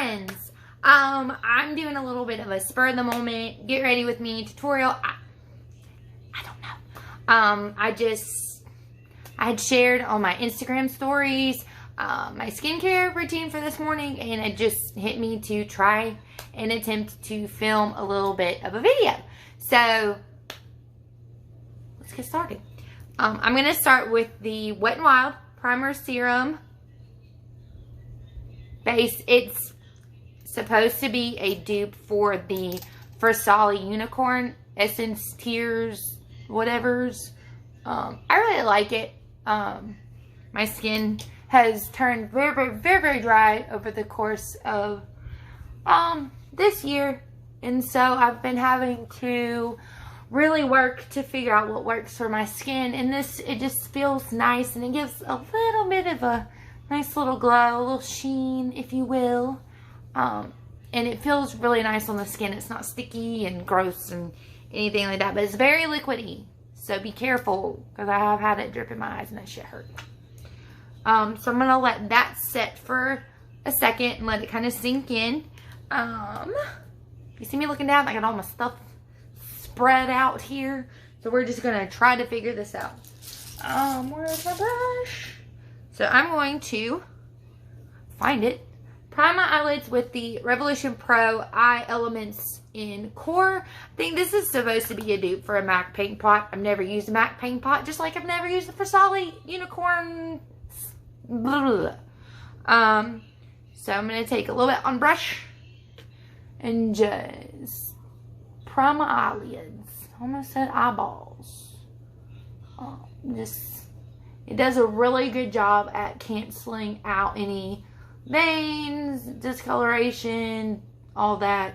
friends, I'm doing a little bit of a spur of the moment, get ready with me tutorial. I don't know. I had shared on my Instagram stories my skincare routine for this morning, and it just hit me to try and attempt to film a little bit of a video. So let's get started. I'm going to start with the Wet n Wild Primer Serum base. It's supposed to be a dupe for the Versali Unicorn Essence Tears whatevers. I really like it. My skin has turned very dry over the course of this year, and so I've been having to really work to figure out what works for my skin, and it just feels nice, and it gives a little bit of a nice little glow, a little sheen, if you will. And it feels really nice on the skin. It's not sticky and gross and anything like that, but it's very liquidy, so be careful, because I have had it drip in my eyes and that shit hurt. So I'm going to let that set for a second and let it kind of sink in. You see me looking down? I got all my stuff spread out here. So we're just going to try to figure this out. Where's my brush? So I'm going to find it. Prime my eyelids with the Revolution Pro Eye Elements in Core. I think this is supposed to be a dupe for a MAC paint pot. I've never used a MAC paint pot, just like I've never used the Versali Unicorn. Blah, blah. So I'm going to take a little bit on brush and just prime my eyelids. Almost said eyeballs. It does a really good job at canceling out any veins, discoloration, all that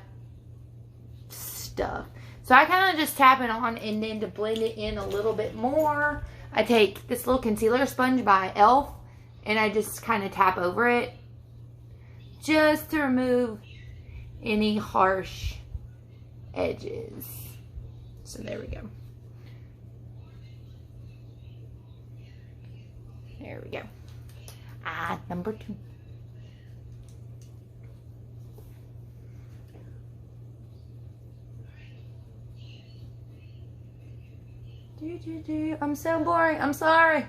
stuff. So I kind of just tap it on, and then to blend it in a little bit more, I take this little concealer sponge by e.l.f. and I just kind of tap over it just to remove any harsh edges. So there we go. There we go. Number 2. I'm so boring. I'm sorry.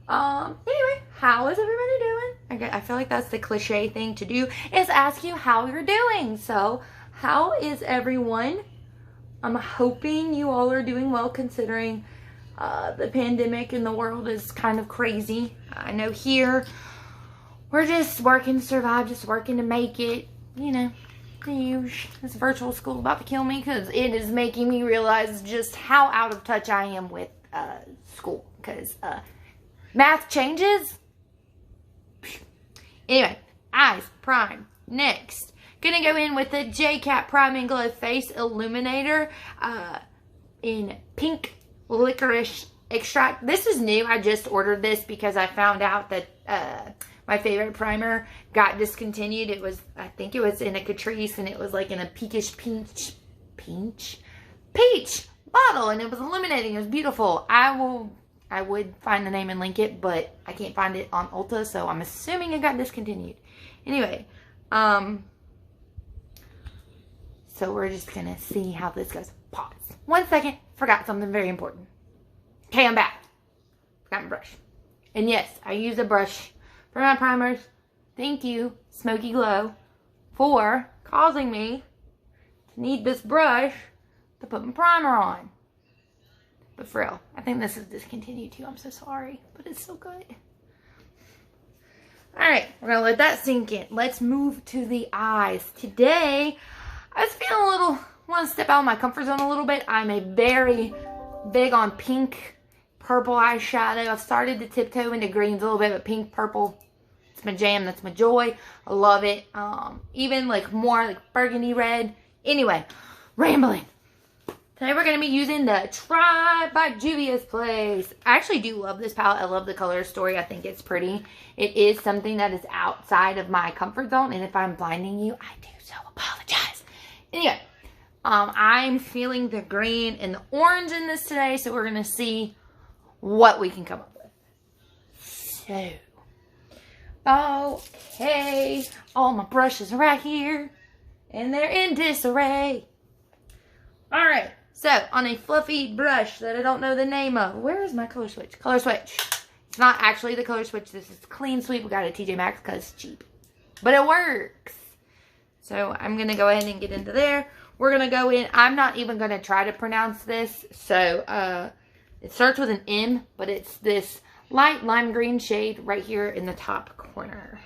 Anyway, how is everybody doing? I feel like that's the cliche thing to do, is ask you how you're doing. So, how is everyone? I'm hoping you all are doing well, considering the pandemic in the world is kind of crazy. I know here, we're just working to survive, just working to make it, you know, the usual. This virtual school about to kill me, because it is making me realize just how out of touch I am with school, because math changes. Anyway, eyes, prime. Next, gonna go in with the J-Cat Prime and Glow Face Illuminator in Pink Licorice Extract. This is new. I just ordered this because I found out that my favorite primer got discontinued. It was, I think it was in a Catrice, and it was like in a peach bottle, and it was illuminating. It was beautiful. I would find the name and link it, but I can't find it on Ulta, so I'm assuming it got discontinued. Anyway, so we're just gonna see how this goes. Pause. 1 second. Forgot something very important. Okay, I'm back. Forgot my brush. And yes, I use a brush for my primers. Thank you, Smoky Glow, for causing me to need this brush to put my primer on. But for real, I think this is discontinued too. I'm so sorry, but it's so good. Alright, we're going to let that sink in. Let's move to the eyes. Today, I was feeling a little, want to step out of my comfort zone a little bit. I'm a very big on pink, purple eyeshadow. I've started to tiptoe into greens a little bit, but pink, purple, it's my jam. That's my joy. I love it. Even like more like burgundy red. Anyway, rambling. Today we're going to be using the Try by Juvia's Place. I actually do love this palette. I love the color story. I think it's pretty. It is something that is outside of my comfort zone, and if I'm blinding you, I do so apologize. Anyway, I'm feeling the green and the orange in this today, so we're going to see what we can come up with. So, Okay, all my brushes are right here, and they're in disarray. Alright, so on a fluffy brush that I don't know the name of, where is my color switch? Color switch. It's not actually the color switch, this is Clean Sweep. We got it at TJ Maxx because it's cheap. But it works. So I'm going to go ahead and get into there. We're going to go in, I'm not even going to try to pronounce this. So, it starts with an M, but it's this light lime green shade right here in the top corner.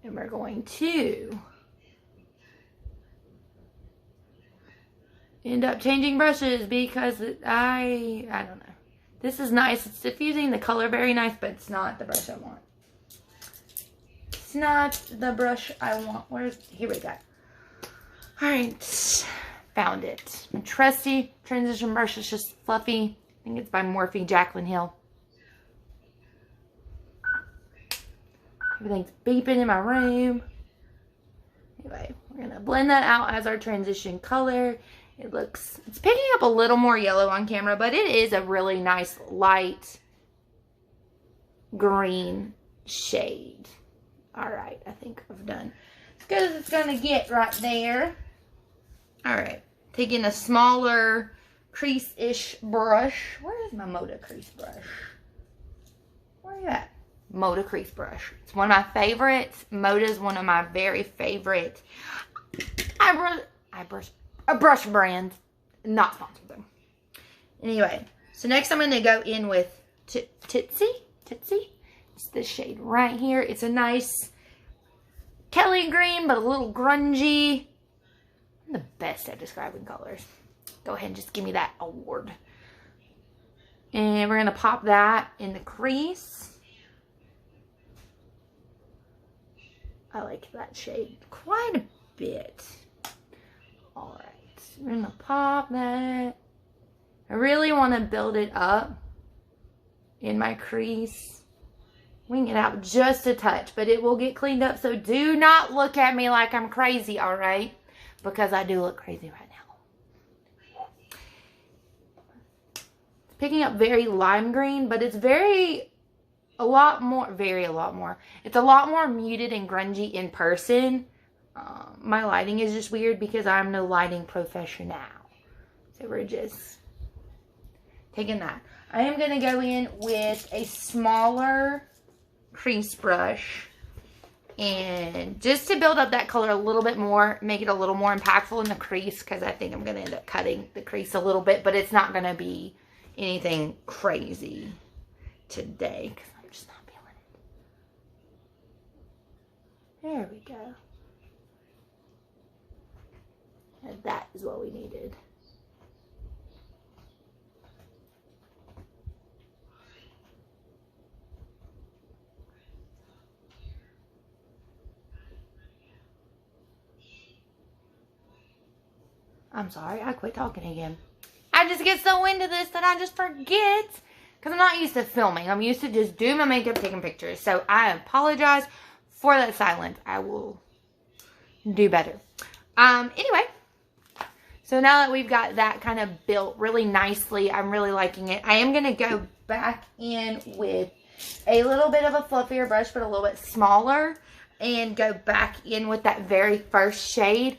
And we're going to end up changing brushes because I don't know. This is nice. It's diffusing the color very nice, but it's not the brush I want. It's not the brush I want. Here we go. Alright. Found it. My trusty transition brush is just fluffy. I think it's by Morphe Jaclyn Hill. Everything's beeping in my room. Anyway, we're going to blend that out as our transition color. It's picking up a little more yellow on camera, but it is a really nice light green shade. Alright, I think I've done as good as it's going to get right there. Alright, taking a smaller crease-ish brush. Where is my Moda crease brush? Where are you at? Moda crease brush. It's one of my favorites. Moda is one of my very favorite brush brand. Not sponsored though. Anyway, so next I'm going to go in with Titsy. It's this shade right here. It's a nice Kelly green, but a little grungy. I'm the best at describing colors. Go ahead and just give me that award. And we're going to pop that in the crease. I like that shade quite a bit. Alright, we're going to pop that. I really want to build it up in my crease. Wing it out just a touch, but it will get cleaned up. So do not look at me like I'm crazy, alright? Because I do look crazy right now. It's picking up very lime green, but it's a lot more. It's a lot more muted and grungy in person. My lighting is just weird because I'm no lighting professional. So we're just taking that. I am going to go in with a smaller crease brush. And just to build up that color a little bit more, make it a little more impactful in the crease. Because I think I'm going to end up cutting the crease a little bit. But it's not going to be anything crazy today. Because I'm just not feeling it. There we go. And that is what we needed. I'm sorry, I quit talking again. I just get so into this that I just forget. Because I'm not used to filming. I'm used to just doing my makeup, taking pictures. So I apologize for that silence. I will do better. Anyway. So now that we've got that kind of built really nicely, I'm really liking it. I am going to go back in with a little bit of a fluffier brush, but a little bit smaller. And go back in with that very first shade.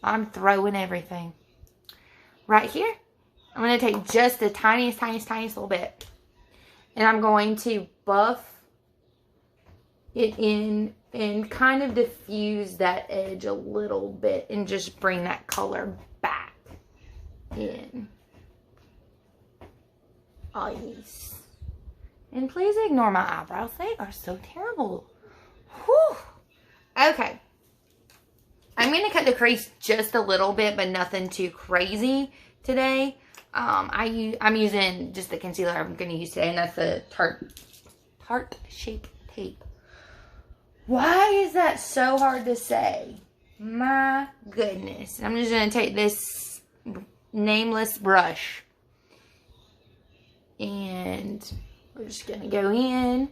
I'm throwing everything. Right here, I'm going to take just the tiniest little bit. And I'm going to buff it in and kind of diffuse that edge a little bit. And just bring that color back in. Oh, yes. And please ignore my eyebrows. They are so terrible. Whew. Okay. I'm going to cut the crease just a little bit, but nothing too crazy today. I'm using just the concealer I'm going to use today, and that's the Tarte Shape tape. Why is that so hard to say? My goodness. I'm just going to take this nameless brush, and we're just going to go in,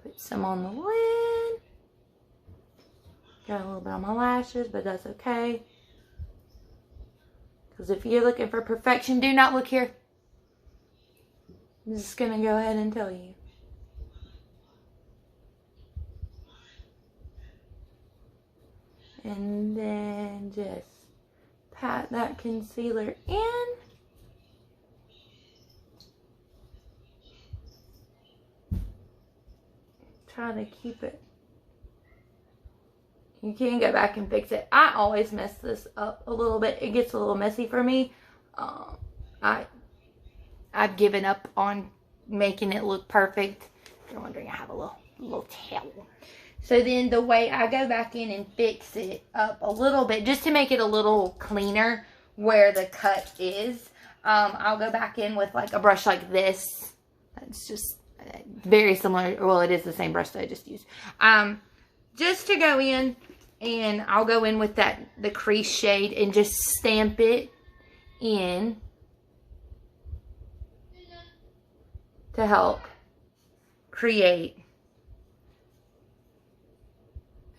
put some on the lid. Got a little bit on my lashes, but that's okay. Because if you're looking for perfection, do not look here. I'm just going to go ahead and tell you. And then just pat that concealer in. Try to keep it. You can go back and fix it. I always mess this up a little bit. It gets a little messy for me. I've given up on making it look perfect. If you're wondering, I have a little towel. So then the way I go back in and fix it up a little bit, just to make it a little cleaner where the cut is, I'll go back in with like a brush like this. That's just very similar. Well, it is the same brush that I just used. Just to go in, and I'll go in with the crease shade and just stamp it in to help create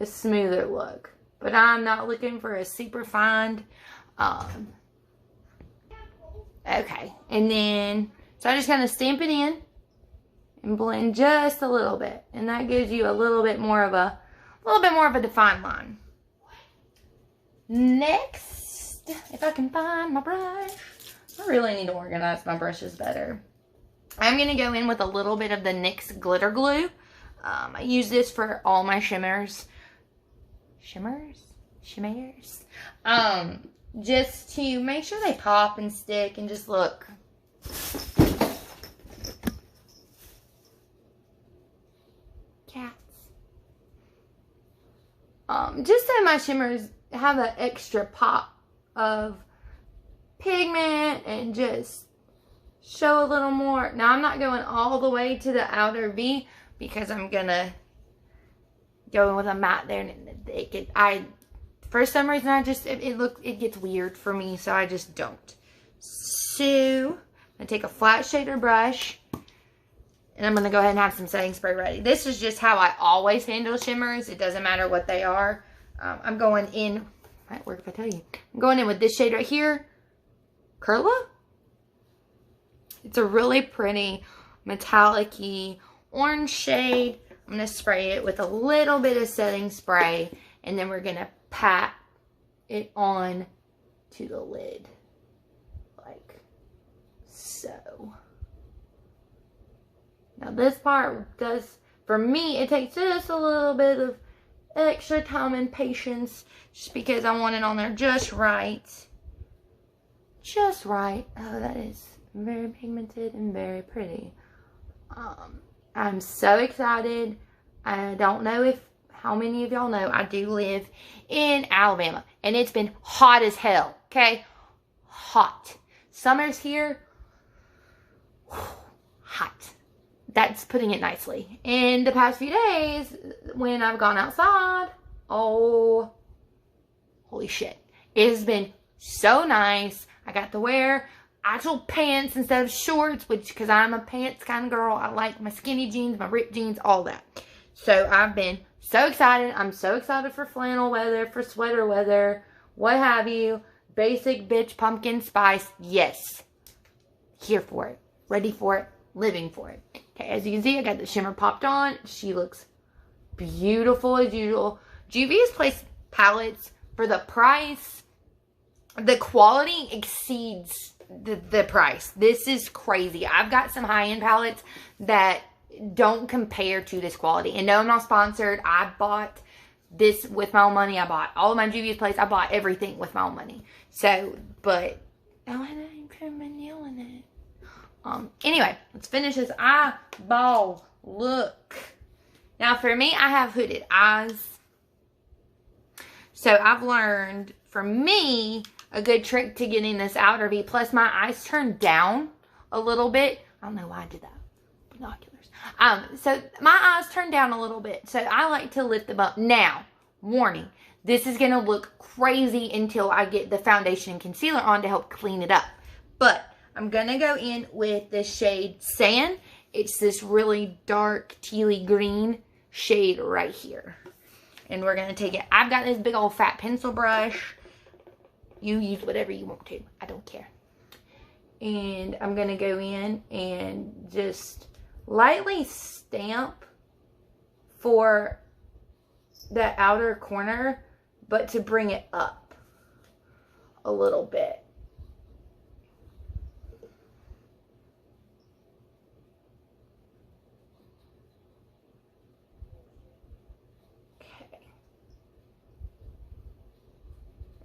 a smoother look. But I'm not looking for a super fine. Okay, and then so I'm just gonna stamp it in and blend just a little bit, and that gives you a little bit more of a defined line. Next, if I can find my brush, I really need to organize my brushes better. I'm gonna go in with a little bit of the NYX glitter glue. I use this for all my shimmers, just to make sure they pop and stick and just look. Just so my shimmers have an extra pop of pigment and just show a little more. Now I'm not going all the way to the outer V because I'm gonna go in with a matte there, and for some reason it gets weird for me, so I just don't. So I'm gonna take a flat shader brush. And I'm going to go ahead and have some setting spray ready. This is just how I always handle shimmers. It doesn't matter what they are. I'm going in, might work if I tell you. I'm going in with this shade right here, Curla. It's a really pretty metallic-y orange shade. I'm going to spray it with a little bit of setting spray. And then we're going to pat it on to the lid. Like so. Now this part does, for me, it takes just a little bit of extra time and patience just because I want it on there just right. Just right. Oh, that is very pigmented and very pretty. I'm so excited. I don't know how many of y'all know I do live in Alabama, and it's been hot as hell, okay? Hot. Summer's here. Hot. That's putting it nicely. In the past few days, when I've gone outside, oh, holy shit. It has been so nice. I got to wear actual pants instead of shorts, because I'm a pants kind of girl. I like my skinny jeans, my ripped jeans, all that. So I've been so excited. I'm so excited for flannel weather, for sweater weather, what have you. Basic bitch pumpkin spice. Yes. Here for it. Ready for it. Living for it. Okay, as you can see, I got the shimmer popped on. She looks beautiful as usual. Juvia's Place palettes, for the price, the quality exceeds the price. This is crazy. I've got some high-end palettes that don't compare to this quality. And no, I'm not sponsored. I bought this with my own money. I bought all of my Juvia's Place. I bought everything with my own money. So, but, oh, I didn't put my nail in it. Anyway, let's finish this eyeball look. Now, for me, I have hooded eyes. So, I've learned, for me, a good trick to getting this outer V. Plus, my eyes turned down a little bit. I don't know why I did that. Binoculars. So, my eyes turned down a little bit. So, I like to lift them up. Now, warning. This is going to look crazy until I get the foundation and concealer on to help clean it up. But I'm going to go in with the shade Sand. It's this really dark tealy green shade right here. And we're going to take it. I've got this big old fat pencil brush. You use whatever you want to. I don't care. And I'm going to go in and just lightly stamp for the outer corner but to bring it up a little bit.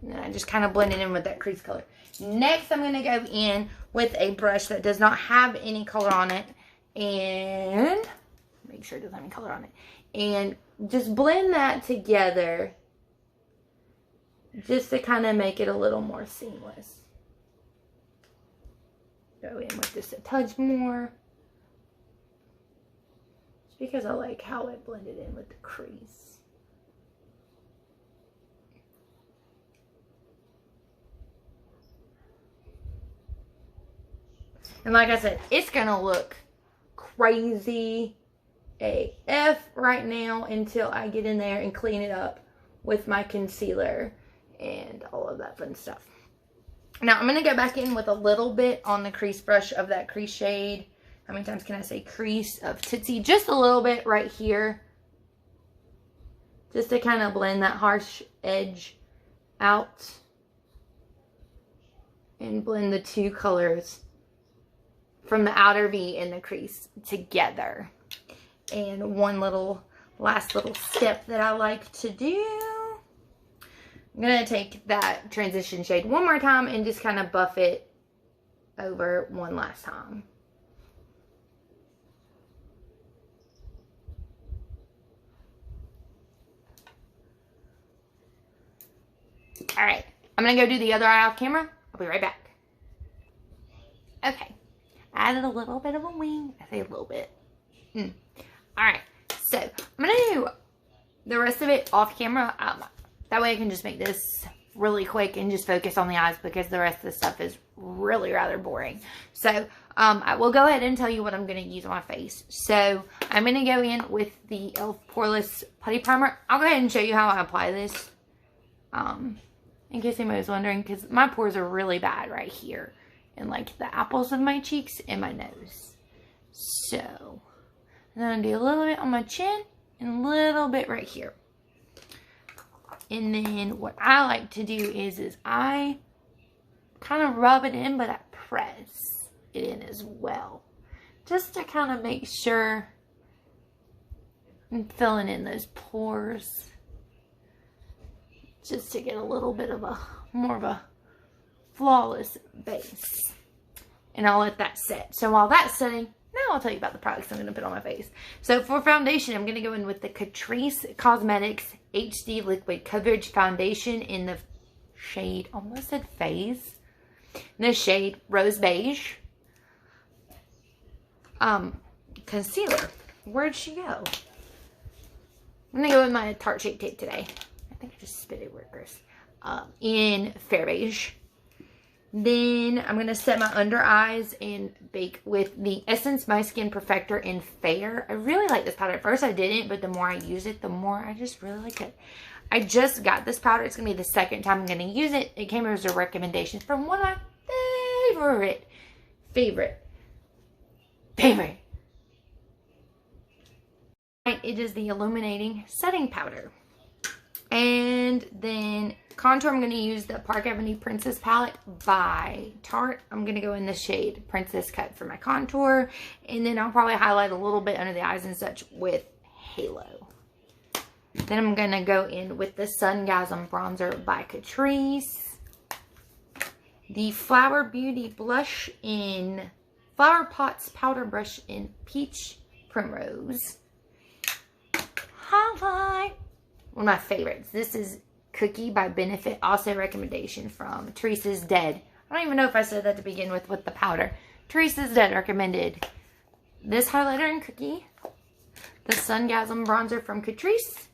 And then I just kind of blend it in with that crease color. Next, I'm going to go in with a brush that does not have any color on it. And make sure it doesn't have any color on it. And just blend that together. Just to kind of make it a little more seamless. Go in with this a touch more. Just because I like how it blended in with the crease. And like I said, it's going to look crazy AF right now until I get in there and clean it up with my concealer and all of that fun stuff. Now, I'm going to go back in with a little bit on the crease brush of that crease shade. How many times can I say crease of Tootsie? Just a little bit right here. Just to kind of blend that harsh edge out. And blend the two colors from the outer V and the crease together. And one last little step that I like to do. I'm going to take that transition shade one more time and just kind of buff it over one last time. Alright, I'm going to go do the other eye off camera. I'll be right back. Okay. Added a little bit of a wing. I say a little bit. Alright, so I'm going to do the rest of it off camera. That way I can just make this really quick and just focus on the eyes because the rest of the stuff is really rather boring. So I will go ahead and tell you what I'm going to use on my face. So I'm going to go in with the e.l.f. Poreless Putty Primer. I'll go ahead and show you how I apply this. In case anybody was wondering, because my pores are really bad right here. And like the apples of my cheeks and my nose. So I'm going to do a little bit on my chin and a little bit right here. And then what I like to do is I kind of rub it in, but I press it in as well. Just to kind of make sure I'm filling in those pores. Just to get a little bit of more of a flawless base. And I'll let that set. So while that's setting, now I'll tell you about the products I'm going to put on my face. So for foundation, I'm going to go in with the Catrice Cosmetics HD Liquid Coverage Foundation in the shade, almost said Phase. In the shade Rose Beige. Concealer. Where'd she go? I'm going to go with my Tarte Shape tape today. I think I just spit it where it goes. In Fair Beige. Then I'm going to set my under eyes and bake with the Essence My Skin Perfector in Fair. I really like this powder. At first I didn't, but the more I use it, the more I just really like it. I just got this powder. It's going to be the second time I'm going to use it. It came as a recommendation from one of my favorite. It is the Illuminating Setting Powder. And then contour, I'm going to use the Park Ave Princess palette by Tarte. I'm going to go in the shade Princess Cut for my contour. And then I'll probably highlight a little bit under the eyes and such with Halo. Then I'm going to go in with the Sungasm bronzer by Catrice. The Flower Beauty blush in Flower Pots powder brush in Peach Primrose. Highlight. One of my favorites. This is Cookie by Benefit. Also recommendation from Teresa's Dead. I don't even know if I said that to begin with the powder. Teresa's Dead recommended this highlighter in Cookie. The Sungasm bronzer from Catrice.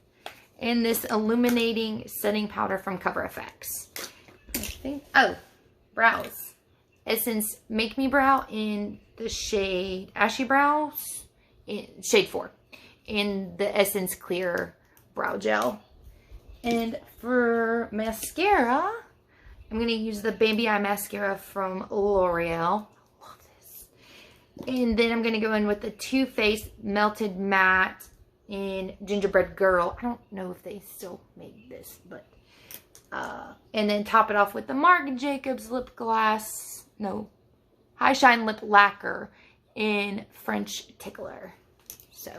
And this Illuminating setting powder from Cover FX. Oh, brows. Essence Make Me Brow in the shade Ashy Brows. In shade 4. In the Essence Clear Brow Gel. And for mascara, I'm going to use the Baby Eye Mascara from L'Oreal. Love this. And then I'm going to go in with the Too Faced Melted Matte in Gingerbread Girl. I don't know if they still make this, but and then top it off with the Marc Jacobs lip gloss. No, High Shine Lip Lacquer in French Tickler. So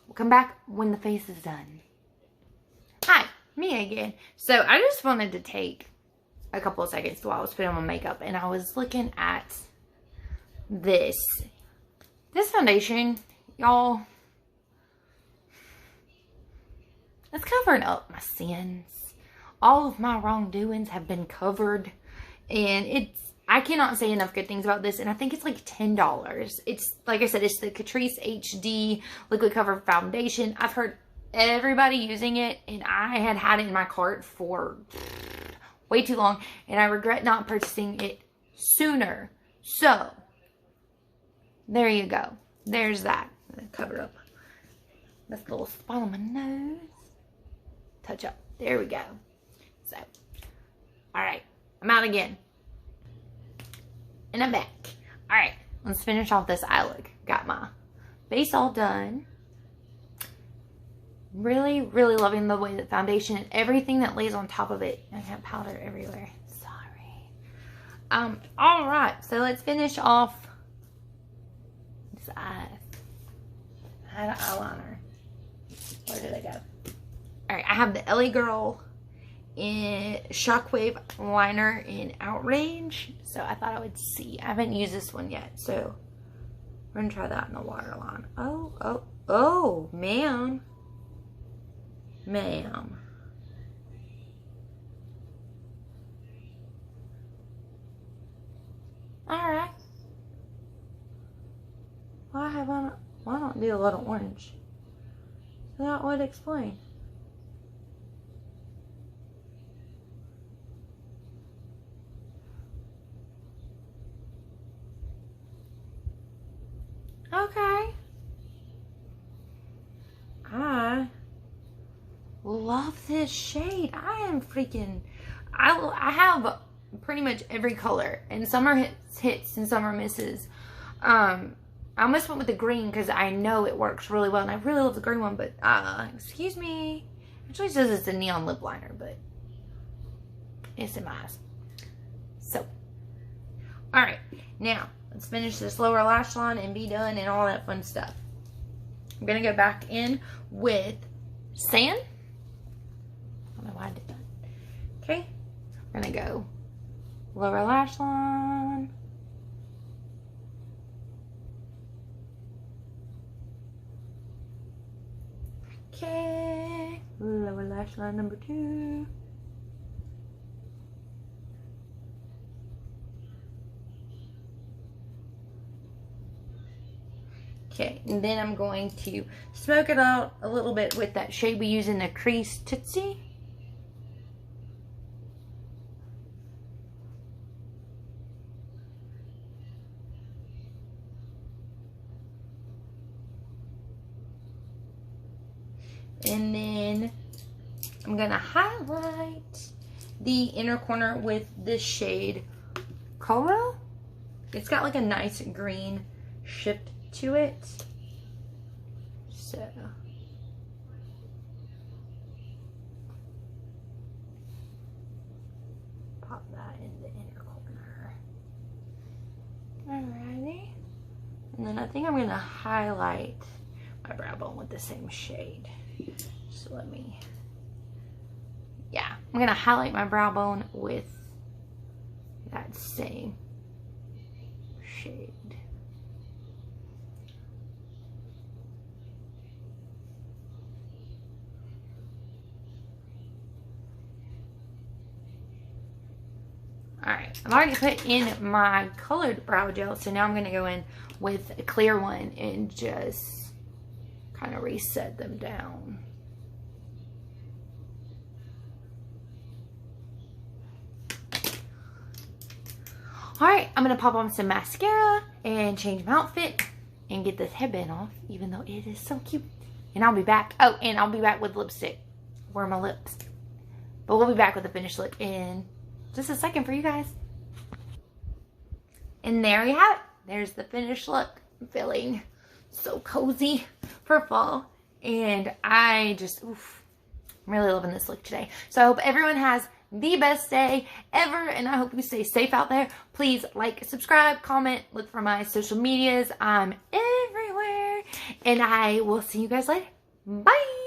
we'll come back when the face is done. Hi, me again. So I just wanted to take a couple of seconds while I was putting on my makeup, and I was looking at this foundation, y'all. It's covering up my sins. All of my wrongdoings have been covered, and I cannot say enough good things about this, and I think it's like $10. It's, like I said, it's the Catrice HD Liquid Cover Foundation. I've heard everybody using it, and I had it in my cart for way too long, and I regret not purchasing it sooner. So, there you go. There's that. I'm going to cover up this little spot on my nose. Touch up. There we go. So, alright. I'm out again. And I'm back. Alright. Let's finish off this eye look. Got my base all done. Really, really loving the way that foundation and everything that lays on top of it. I have powder everywhere. Sorry. Alright. So, let's finish off this eye. I had an eyeliner. Where did it go? Alright, I have the LA Girl in shockwave liner in Outrage. So I thought I would see. I haven't used this one yet, so we're gonna try that in the waterline. Oh, ma'am. Ma'am. Alright. Why don't do a little orange? That would explain. Okay. I love this shade. I am freaking... I have pretty much every color. And some are hits and some are misses. I almost went with the green because I know it works really well. And I really love the green one. But, excuse me. It actually says it's a neon lip liner. But it's in my eyes. So. Alright. Now. Let's finish this lower lash line and be done and all that fun stuff. I'm going to go back in with sand. I don't know why I did that. Okay. We're going to go lower lash line. Okay. Lower lash line number 2. Okay, and then I'm going to smoke it out a little bit with that shade we use in the crease Tootsie. And then I'm going to highlight the inner corner with this shade Coral. It's got like a nice green shift to it. So pop that in the inner corner. Alrighty. And then I think I'm going to highlight my brow bone with the same shade. So let me, yeah, I'm going to highlight my brow bone with that same shade. Alright, I've already put in my colored brow gel, so now I'm going to go in with a clear one and just kind of reset them down. Alright, I'm going to pop on some mascara and change my outfit and get this headband off, even though it is so cute. And I'll be back. Oh, and I'll be back with lipstick. Where are my lips? But we'll be back with the finished look in just a second for you guys. And there we have it. There's the finished look. I'm feeling so cozy for fall. And I just, oof, I'm really loving this look today. So I hope everyone has the best day ever, and I hope you stay safe out there. Please like, subscribe, comment, look for my social medias. I'm everywhere, and I will see you guys later. Bye!